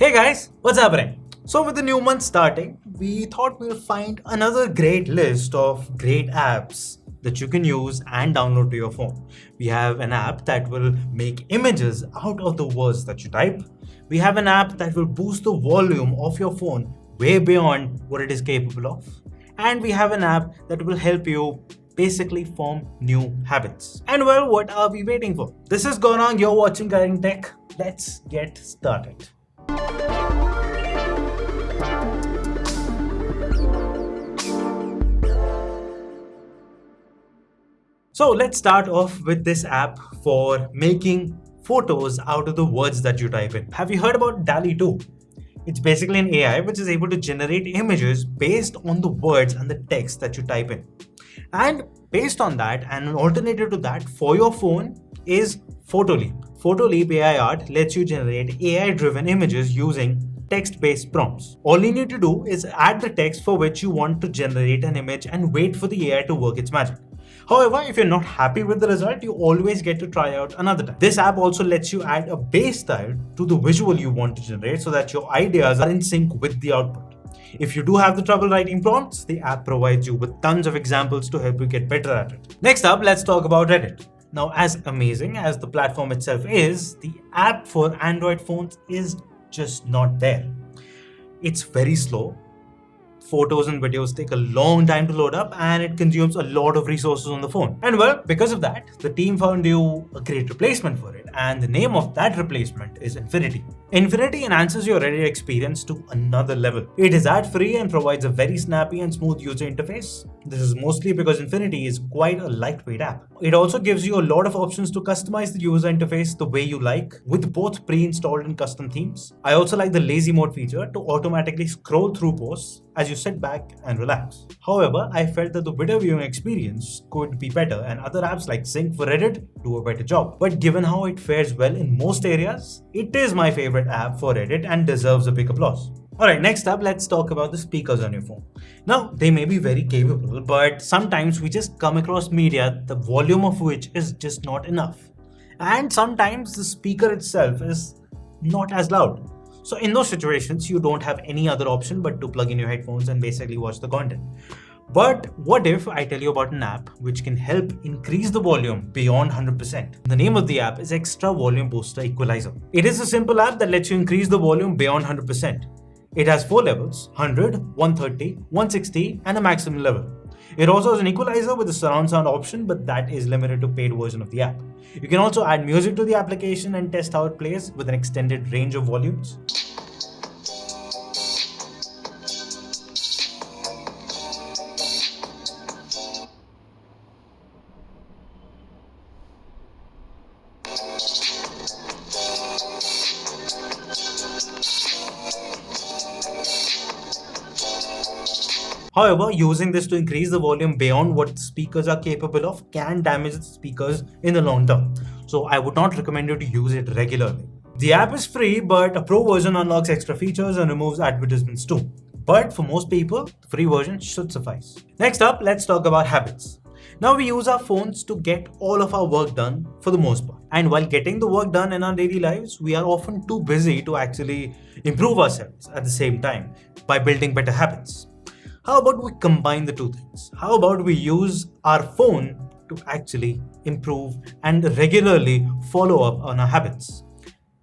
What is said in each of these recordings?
Hey guys, what's happening? So with the new month starting, we thought we'll find another great list of great apps that you can use and download to your phone. We have an app that will make images out of the words that you type. We have an app that will boost the volume of your phone way beyond what it is capable of. And we have an app that will help you basically form new habits. And well, what are we waiting for? This is Gaurang, you're watching Guiding Tech. Let's get started. So let's start off with this app for making photos out of the words that you type in. Have you heard about DALL-E 2? It's basically an AI which is able to generate images based on the words and the text that you type in. And based on that, and an alternative to that for your phone is PHOTOLEAP. PHOTOLEAP AI art lets you generate AI-driven images using text-based prompts. All you need to do is add the text for which you want to generate an image and wait for the AI to work its magic. However, if you're not happy with the result, you always get to try out another time. This app also lets you add a base style to the visual you want to generate so that your ideas are in sync with the output. If you do have the trouble writing prompts, the app provides you with tons of examples to help you get better at it. Next up, let's talk about Reddit. Now, as amazing as the platform itself is, the app for Android phones is just not there. It's very slow. Photos and videos take a long time to load up and it consumes a lot of resources on the phone. And well, because of that, the team found you a great replacement for it, and the name of that replacement is Infinity. Infinity enhances your Reddit experience to another level. It is ad-free and provides a very snappy and smooth user interface. This is mostly because Infinity is quite a lightweight app. It also gives you a lot of options to customize the user interface the way you like, with both pre-installed and custom themes. I also like the lazy mode feature to automatically scroll through posts as you sit back and relax. However, I felt that the video viewing experience could be better, and other apps like Sync for Reddit do a better job. But given how it fares well in most areas, it is my favorite app for Reddit and deserves a big applause. Alright, next up, let's talk about the speakers on your phone. Now, they may be very capable, but sometimes we just come across media the volume of which is just not enough. And sometimes the speaker itself is not as loud. So in those situations, you don't have any other option but to plug in your headphones and basically watch the content. But what if I tell you about an app which can help increase the volume beyond 100%? The name of the app is Extra Volume Booster Equalizer. It is a simple app that lets you increase the volume beyond 100%. It has 4 levels, 100, 130, 160 and a maximum level. It also has an equalizer with a surround sound option, but that is limited to paid version of the app. You can also add music to the application and test how it plays with an extended range of volumes. However, using this to increase the volume beyond what speakers are capable of can damage the speakers in the long term. So I would not recommend you to use it regularly. The app is free, but a pro version unlocks extra features and removes advertisements too. But for most people, the free version should suffice. Next up, let's talk about habits. Now we use our phones to get all of our work done for the most part. And while getting the work done in our daily lives, we are often too busy to actually improve ourselves at the same time by building better habits. How about we combine the two things? How about we use our phone to actually improve and regularly follow up on our habits?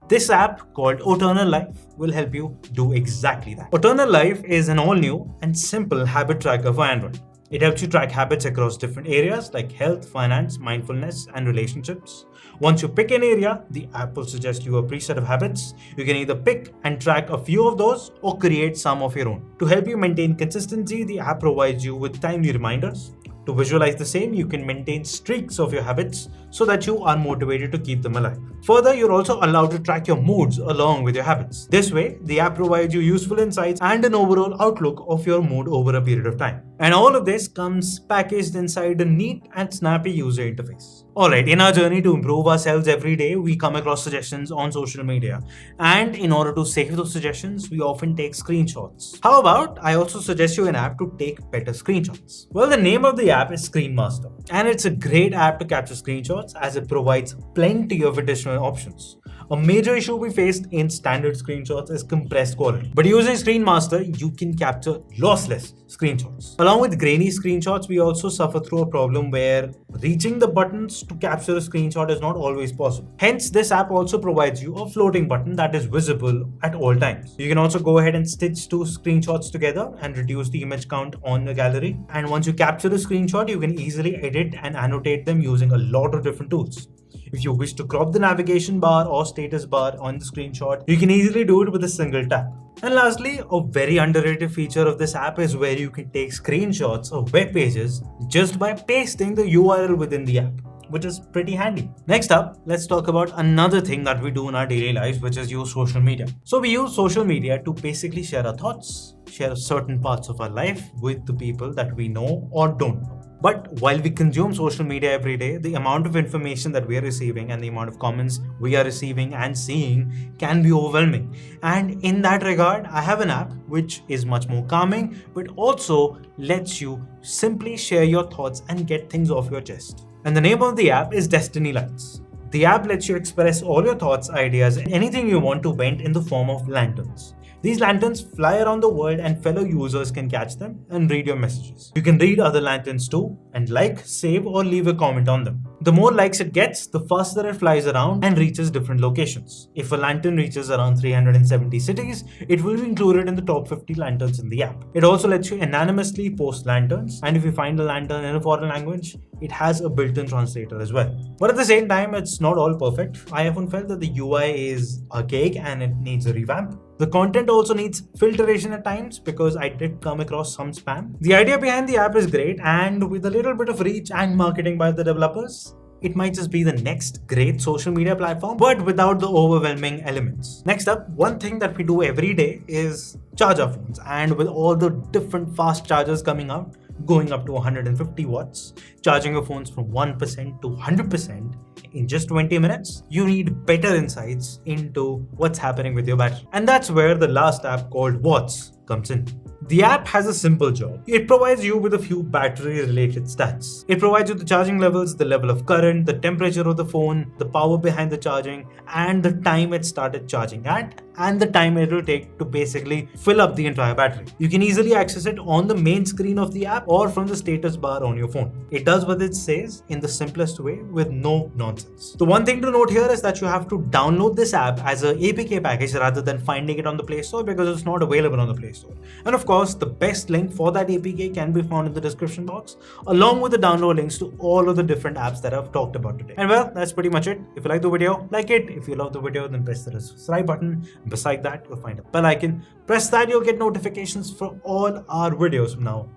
This app called OTTERNAL Life will help you do exactly that. OTTERNAL Life is an all-new and simple habit tracker for Android. It helps you track habits across different areas like health, finance, mindfulness, and relationships. Once you pick an area, the app will suggest you a preset of habits. You can either pick and track a few of those or create some of your own. To help you maintain consistency, the app provides you with timely reminders. To visualize the same, you can maintain streaks of your habits so that you are motivated to keep them alive. Further, you're also allowed to track your moods along with your habits. This way, the app provides you useful insights and an overall outlook of your mood over a period of time. And all of this comes packaged inside a neat and snappy user interface. Alright, in our journey to improve ourselves every day, we come across suggestions on social media. And in order to save those suggestions, we often take screenshots. How about I also suggest you an app to take better screenshots? Well, the name of the app is Screen Master. And it's a great app to capture screenshots screenshots as it provides plenty of additional options. A major issue we faced in standard screenshots is compressed quality. But using Screen Master, you can capture lossless screenshots. Along with grainy screenshots, we also suffer through a problem where reaching the buttons to capture a screenshot is not always possible. Hence, this app also provides you a floating button that is visible at all times. You can also go ahead and stitch two screenshots together and reduce the image count on the gallery. And once you capture the screenshot, you can easily edit and annotate them using a lot of different tools. If you wish to crop the navigation bar or status bar on the screenshot, you can easily do it with a single tap. And lastly, a very underrated feature of this app is where you can take screenshots of web pages just by pasting the URL within the app, which is pretty handy. Next up, let's talk about another thing that we do in our daily lives, which is use social media. So we use social media to basically share our thoughts, share certain parts of our life with the people that we know or don't know. But while we consume social media every day, the amount of information that we are receiving and the amount of comments we are receiving and seeing can be overwhelming. And in that regard, I have an app which is much more calming, but also lets you simply share your thoughts and get things off your chest. And the name of the app is Destiny Lights. The app lets you express all your thoughts, ideas, and anything you want to vent in the form of lanterns. These lanterns fly around the world and fellow users can catch them and read your messages. You can read other lanterns too and like, save or leave a comment on them. The more likes it gets, the faster it flies around and reaches different locations. If a lantern reaches around 370 cities, it will be included in the top 50 lanterns in the app. It also lets you anonymously post lanterns, and if you find a lantern in a foreign language, it has a built-in translator as well. But at the same time, it's not all perfect. I often felt that the UI is archaic and it needs a revamp. The content also needs filtration at times because I did come across some spam. The idea behind the app is great, and with a little bit of reach and marketing by the developers, it might just be the next great social media platform, but without the overwhelming elements. Next up, one thing that we do every day is charge our phones, and with all the different fast chargers coming out, going up to 150 watts, charging your phones from 1% to 100% in just 20 minutes, you need better insights into what's happening with your battery. And that's where the last app called WATTZ comes in. The app has a simple job. It provides you with a few battery related stats. It provides you the charging levels, the level of current, the temperature of the phone, the power behind the charging, and the time it started charging at, and the time it will take to basically fill up the entire battery. You can easily access it on the main screen of the app or from the status bar on your phone. It does what it says in the simplest way with no nonsense. The one thing to note here is that you have to download this app as an APK package rather than finding it on the Play Store because it's not available on the Play Store. And of course, the best link for that APK can be found in the description box, along with the download links to all of the different apps that I've talked about today. And well, that's pretty much it. If you like the video, like it. If you love the video, then press the subscribe button. Beside that, you'll find a bell icon. Press that, you'll get notifications for all our videos from now.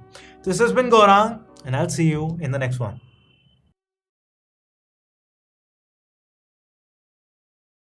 This has been Gaurang, and I'll see you in the next one.